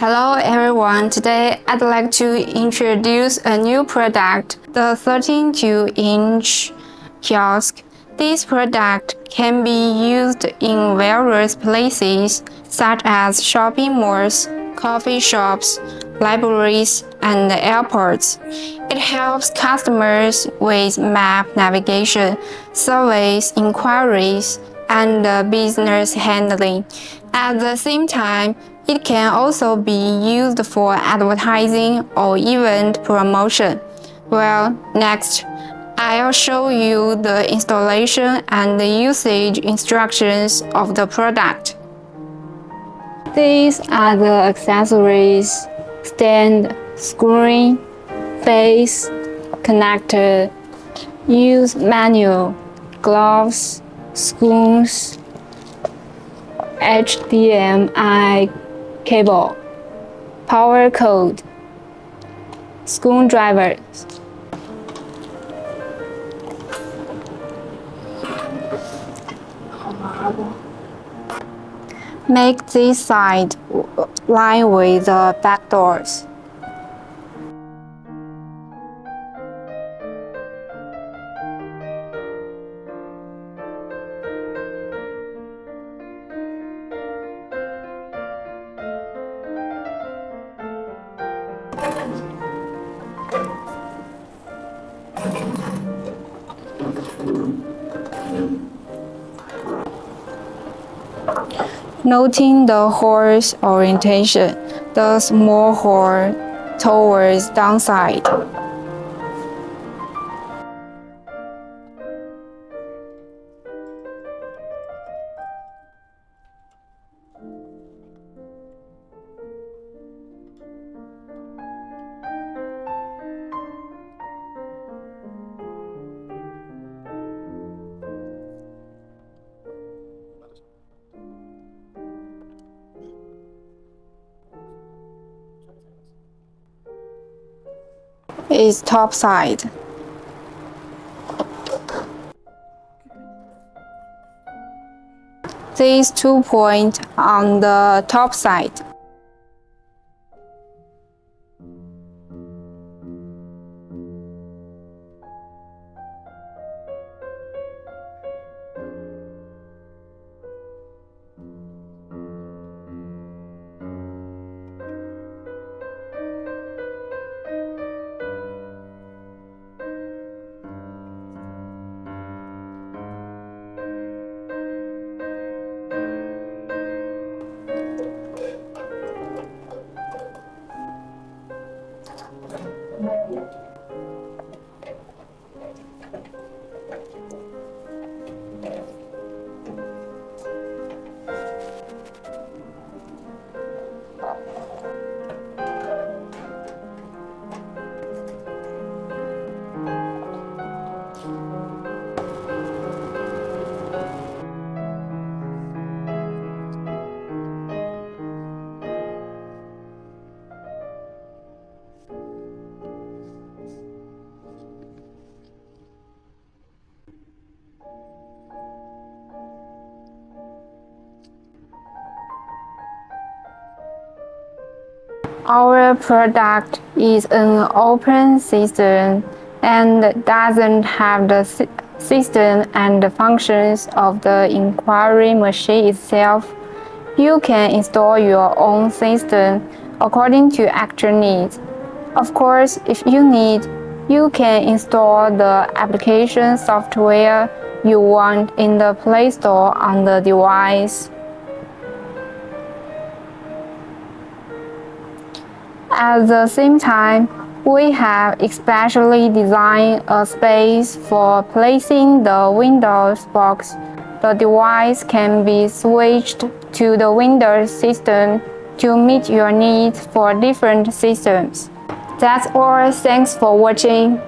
Hello everyone, today I'd like to introduce a new product, the 13.2-inch kiosk. This product can be used in various places such as shopping malls, coffee shops, libraries, and airports. It helps customers with map navigation, service inquiries, and business handling. At the same time, it can also be used for advertising or event promotion. Well, next, I'll show you the installation and the usage instructions of the product. These are the accessories: stand, screen, base, connector, use manual, gloves, spoons, HDMI cable, power cord, screwdrivers. Make this side line with the back doors. Noting the hole's orientation, the small hole towards downside. Is top side. These 2 points on the top side. Our product is an open system and doesn't have the system and the functions of the inquiry machine itself. You can install your own system according to actual needs. Of course, if you need, you can install the application software you want in the Play Store on the device. At the same time, we have especially designed a space for placing the Windows box. The device can be switched to the Windows system to meet your needs for different systems. That's all. Thanks for watching.